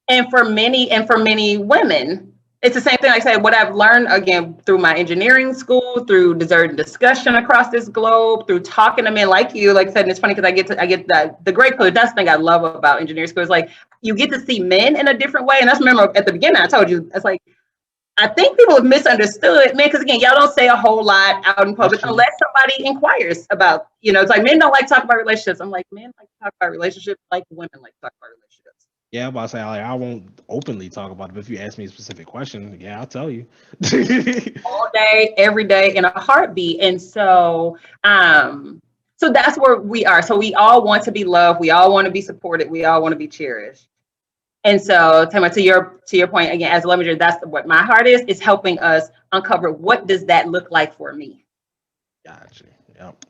And for many women, it's the same thing. Like I said, what I've learned again through my engineering school, through desert discussion across this globe, through talking to men like you. Like I said, and it's funny because I get the great coach. That's the thing I love about engineering school is like you get to see men in a different way. And that's, remember at the beginning I told you, it's like I think people have misunderstood, man, because again, y'all don't say a whole lot out in That's public true. unless somebody inquires about, it's like men don't like to talk about relationships. I'm like, men like to talk about relationships like women like to talk about relationships. Yeah, I'm about to say, like, I won't openly talk about it, but if you ask me a specific question, yeah, I'll tell you. All day, every day, in a heartbeat. And so that's where we are. So we all want to be loved. We all want to be supported. We all want to be cherished. And so, Tamara, to your point again, as a love major, that's what my heart is helping us uncover what does that look like for me, Gotcha. Yep.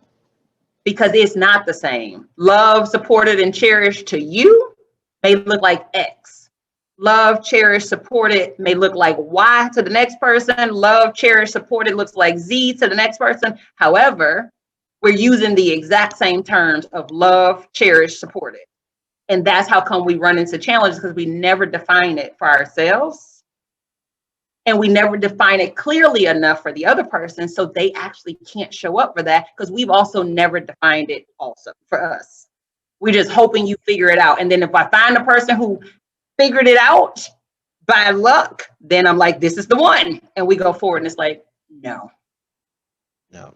because it's not the same. Love, supported, and cherished to you may look like X. Love, cherished, supported may look like Y to the next person. Love, cherished, supported looks like Z to the next person. However, we're using the exact same terms of love, cherished, supported. And that's how come we run into challenges, because we never define it for ourselves. And we never define it clearly enough for the other person. So they actually can't show up for that because we've also never defined it also for us. We're just hoping you figure it out. And then if I find a person who figured it out by luck, then I'm like, this is the one. And we go forward. And it's like, no. Yep.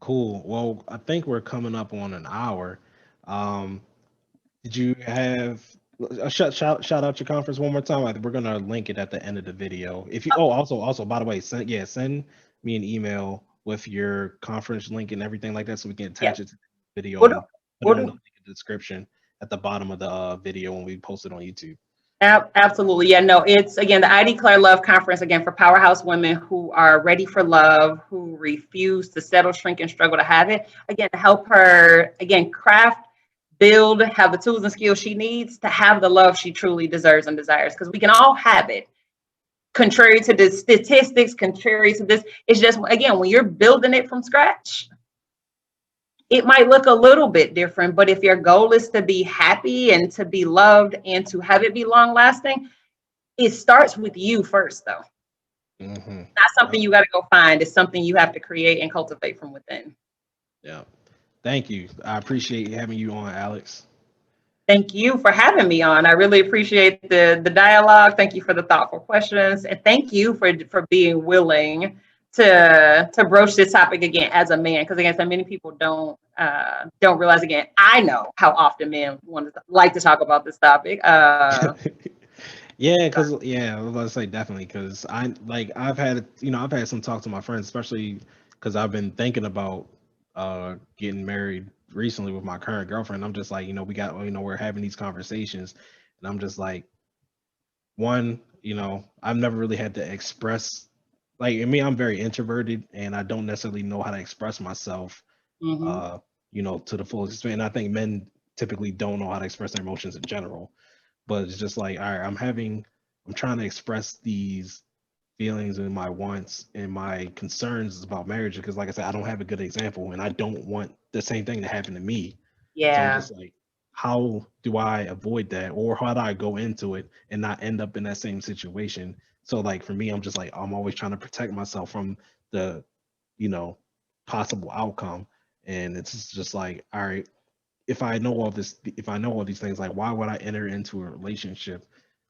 Cool. Well, I think we're coming up on an hour. Um, did you have shout out your conference one more time? We're gonna link it at the end of the video. If you also by the way, send me an email with your conference link and everything like that so we can Yeah. attach it to the video We'll and do- put we'll it in do. the description at the bottom of the video when we post it on YouTube. Absolutely. Yeah, no, it's again the I Declare Love Conference, again, for powerhouse women who are ready for love, who refuse to settle, shrink, and struggle to have it. Again, to help her, again, craft, build, have the tools and skills she needs to have the love she truly deserves and desires. Because we can all have it. Contrary to the statistics, contrary to this, it's just, again, when you're building it from scratch, it might look a little bit different, but if your goal is to be happy and to be loved and to have it be long lasting, it starts with you first, though. Mm-hmm. Not something you got to go find. It's something you have to create and cultivate from within. Yeah. Thank you. I appreciate having you on, Alex. Thank you for having me on. I really appreciate the dialogue. Thank you for the thoughtful questions. And thank you for being willing to broach this topic again as a man. Because again, so many people don't realize, again, I know how often men like to talk about this topic. Yeah, because I was about to say definitely because I've had some talk to my friends, especially because I've been thinking about getting married recently with my current girlfriend. I'm just like, we're having these conversations, and I'm just like, one, I've never really had to express, like, I mean, I'm very introverted, and I don't necessarily know how to express myself, Mm-hmm. to the fullest extent. And I think men typically don't know how to express their emotions in general. But it's just like, all right, I'm trying to express these feelings and my wants and my concerns about marriage because, like I said, I don't have a good example, and I don't want the same thing to happen to me. So I'm Yeah. just like, how do I avoid that, or how do I go into it and not end up in that same situation? So like for me, I'm just like, I'm always trying to protect myself from the, you know, possible outcome. And it's just like, all right, if I know all these things, like why would I enter into a relationship?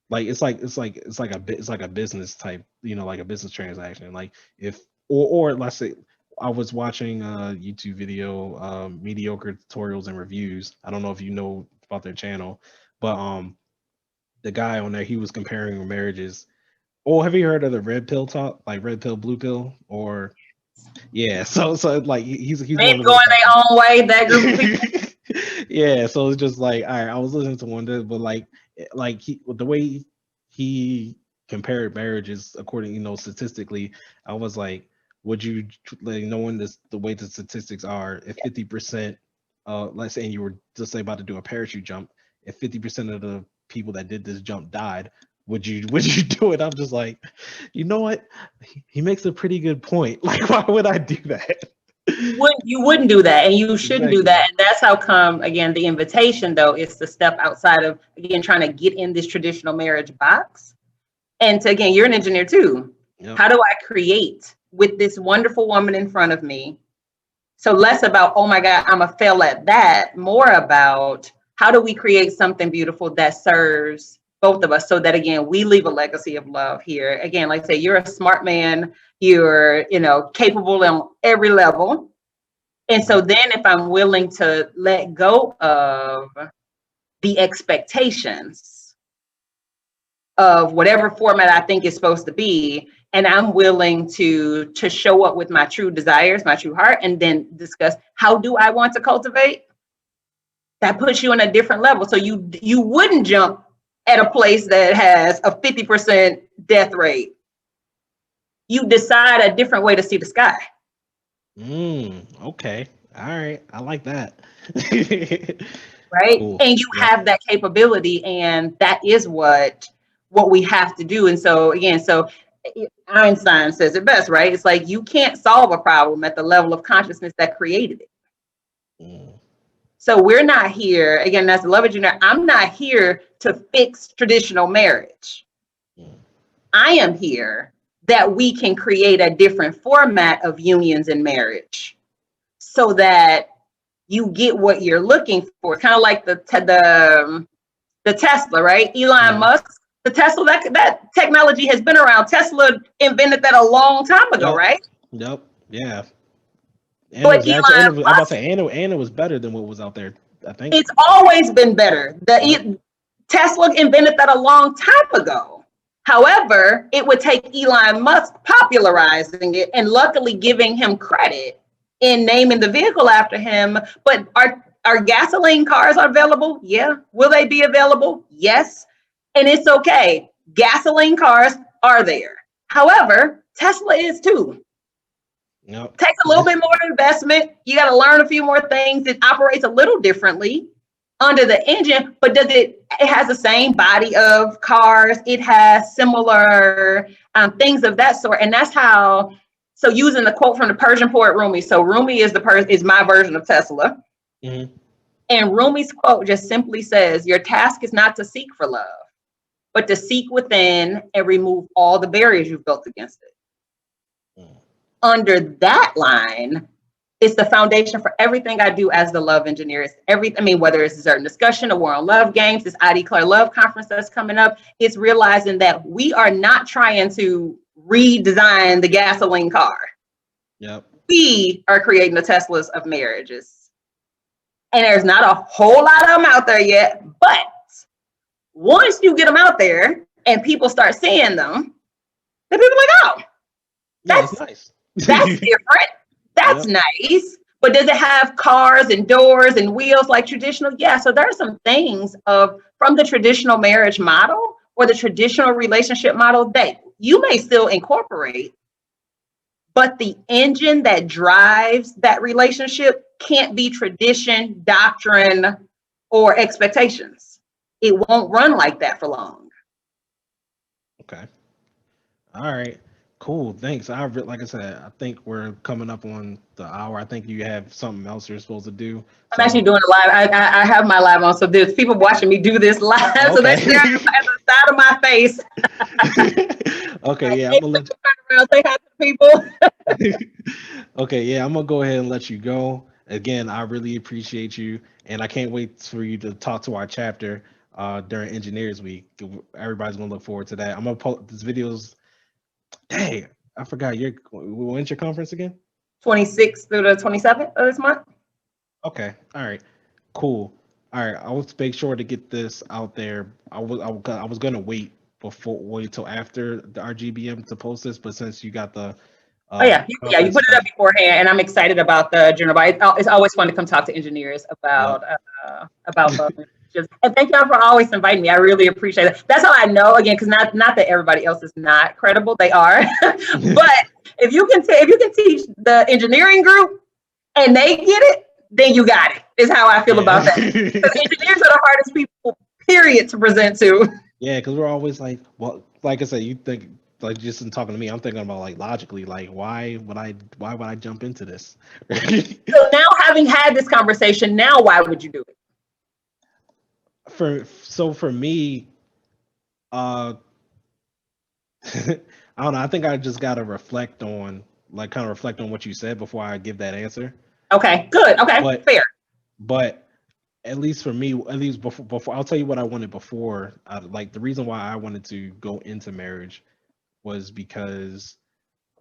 Like it's like a business type, like a business transaction. Like if or let's say I was watching a YouTube video, mediocre tutorials and reviews. I don't know if you know about their channel, but the guy on there, he was comparing marriages. Oh, have you heard of the red pill talk, like red pill, blue pill, or yeah? So like he's Men one of going those type their own way, that group of people. yeah, so it's just like, all right, I was listening to one day, but the way he compared marriages according, statistically, I was like, would you like knowing this the way the statistics are, if 50%, let's say you were just say about to do a parachute jump, if 50% of the people that did this jump died, would you do it? I'm just like, you know what? He makes a pretty good point. Like, why would I do that? You wouldn't do that, and you shouldn't do Exactly. that. And that's how come, again, the invitation though is to step outside of, again, trying to get in this traditional marriage box. And to, again, you're an engineer too. Yep. How do I create with this wonderful woman in front of me? So less about, oh my God, I'm a fail at that, more about how do we create something beautiful that serves both of us so that, again, we leave a legacy of love here. Again, like I say, you're a smart man, you're, capable on every level. And so then if I'm willing to let go of the expectations of whatever format I think is supposed to be, and I'm willing to show up with my true desires, my true heart, and then discuss how do I want to cultivate, that puts you on a different level. So you wouldn't jump at a place that has a 50% death rate. You decide a different way to see the sky. Okay. All right. I like that. Right? Cool. And you Yep. have that capability, and that is what we have to do. And so again, Einstein says it best, right? It's like you can't solve a problem at the level of consciousness that created it. Mm, So we're not here, again, as a love engineer, I'm not here to fix traditional marriage. mm, I am here that we can create a different format of unions in marriage so that you get what you're looking for. Kind of like the Tesla, right? Elon mhm. Musk, the Tesla, that technology has been around. Tesla invented that a long time ago, Yep. right? Yep. Yeah. And it But was actually, Elon I'm about to Musk, say, and it was better than what was out there. I think. it's always been better. Yep. Tesla invented that a long time ago. However, it would take Elon Musk popularizing it and luckily giving him credit in naming the vehicle after him. But are gasoline cars available? Yeah. Will they be available? Yes. And it's okay. Gasoline cars are there. However, Tesla is too. Yep. Takes a little bit more investment. You got to learn a few more things. It operates a little differently under the engine, but it has the same body of cars. It has similar things of that sort. And that's how, so using the quote from the Persian poet Rumi. So Rumi is my version of Tesla. Hmm. And Rumi's quote just simply says, your task is not to seek for love, but to seek within and remove all the barriers you've built against it. Mm. Under that line, it's the foundation for everything I do as the love engineer. It's whether it's a certain discussion, a War on Love games, this I Declare Love conference that's coming up, it's realizing that we are not trying to redesign the gasoline car. Yep. We are creating the Teslas of marriages. And there's not a whole lot of them out there yet, but once you get them out there and people start seeing them, then people are like, oh, Yeah, that's it's nice. different. That's nice. But does it have cars and doors and wheels like traditional? Yeah. So there are some things from the traditional marriage model or the traditional relationship model that you may still incorporate, but the engine that drives that relationship can't be tradition, doctrine, or expectations. It won't run like that for long. Okay. All right. Cool. Thanks. Like I said, I think we're coming up on the hour. I think you have something else you're supposed to do. I'm actually doing it live. I have my live on, so there's people watching me do this live. Okay. So they're staring at the side of my face. Okay, yeah, I'm gonna let you turn around, say hi to people. Okay, yeah, I'm gonna go ahead and let you go. Again, I really appreciate you, and I can't wait for you to talk to our chapter during Engineers Week. Everybody's gonna look forward to that. I'm gonna post this videos. Dang, I forgot. When's your conference again? 26th through the 27th of this month. Okay. All right. Cool. All right. I will make sure to get this out there. I was gonna wait till after the RGBM to post this, but since you got the you put it up beforehand, and I'm excited about the general. It's always fun to come talk to engineers about and thank y'all for always inviting me. I really appreciate it. That's how I know, again, because not that everybody else is not credible, they are. But if you can teach the engineering group and they get it, then you got it. Is how I feel about that. Because engineers are the hardest people, period, to present to. Yeah, because we're always like, well, like I said, you think like just in talking to me, I'm thinking about like logically, like why would I jump into this? So now, having had this conversation, now why would you do it? For me, I don't know. I think I just gotta reflect on what you said before I give that answer. Okay, good. Okay, fair. But at least for me, before I'll tell you what I wanted before. Like the reason why I wanted to go into marriage was because,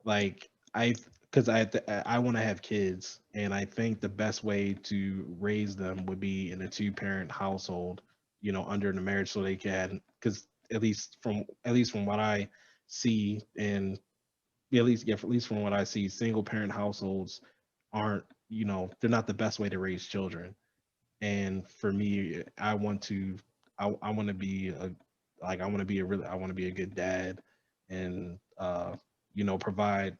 like, I want to have kids, and I think the best way to raise them would be in a 2-parent household, under the marriage, so they can, because at least from what I see, and at least from what I see, single parent households aren't, they're not the best way to raise children. And for me, I want to be a good dad, and provide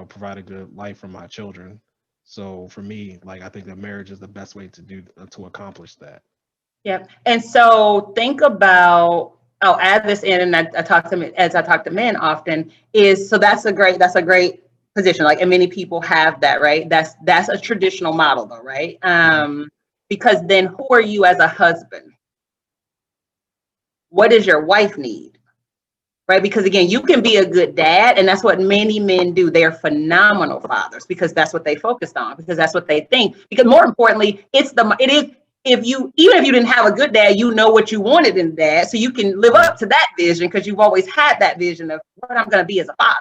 provide a good life for my children. So for me, like, I think that marriage is the best way to accomplish that. Yep. And so think about, I'll add this in, and I talk to men often, so that's a great position. Like, and many people have that, right? That's a traditional model though, right? Because then who are you as a husband? What does your wife need? Right? Because again, you can be a good dad, and that's what many men do. They're phenomenal fathers because that's what they focused on, because that's what they think. Because more importantly, if you didn't have a good dad, you know what you wanted in dad, so you can live up to that vision because you've always had that vision of what I'm going to be as a father.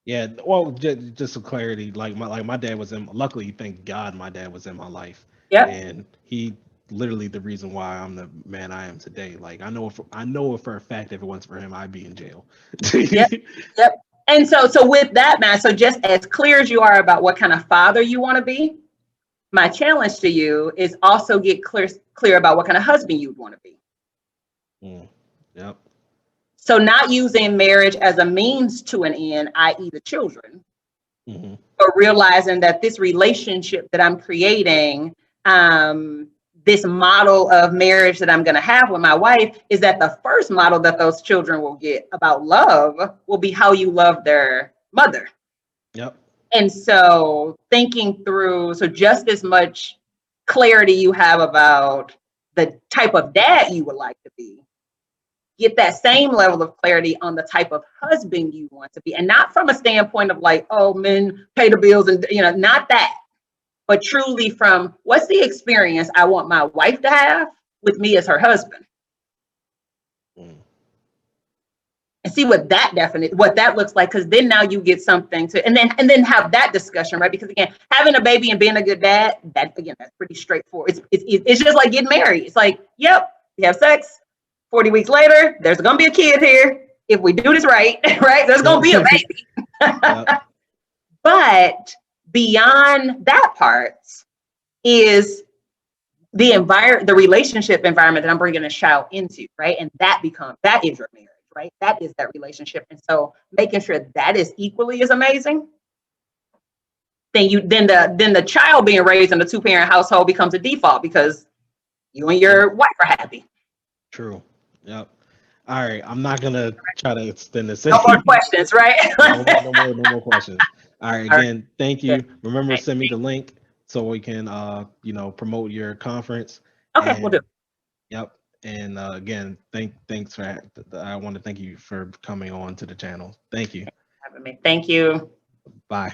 Yeah, well, just for clarity, like my dad was luckily, thank God, my dad was in my life. Yeah, and he literally the reason why I'm the man I am today. Like, I know for a fact if it wasn't for him, I'd be in jail. Yep. And so with that, man, so just as clear as you are about what kind of father you want to be, my challenge to you is also get clear about what kind of husband you'd want to be. Yep. So not using marriage as a means to an end, i.e. the children, but realizing that this relationship that I'm creating, this model of marriage that I'm going to have with my wife, is that the first model that those children will get about love will be how you love their mother. Yep. And so thinking through, so just as much clarity you have about the type of dad you would like to be, get that same level of clarity on the type of husband you want to be. And not from a standpoint of like, oh, men pay the bills and, not that, but truly from what's the experience I want my wife to have with me as her husband. And see what that looks like, because then now you get something to, and then have that discussion, right? Because again, having a baby and being a good dad, that's pretty straightforward. It's just like getting married. It's like, yep, we have sex. 40 weeks later, there's gonna be a kid here. If we do this right, right, there's gonna be a baby. But beyond that part is the relationship environment that I'm bringing a child into, right? And that is your marriage, right? That is that relationship. And so making sure that is equally as amazing, then the child being raised in a 2-parent household becomes a default because you and your wife are happy. True. Yep. All right. I'm not gonna try to extend this. No more questions, right? No more questions. All right. Again, thank you. Remember to send me the link so we can promote your conference. Okay, we'll do. Yep. And again, thanks for I want to thank you for coming on to the channel. Thank you. Having me. Thank you. Bye.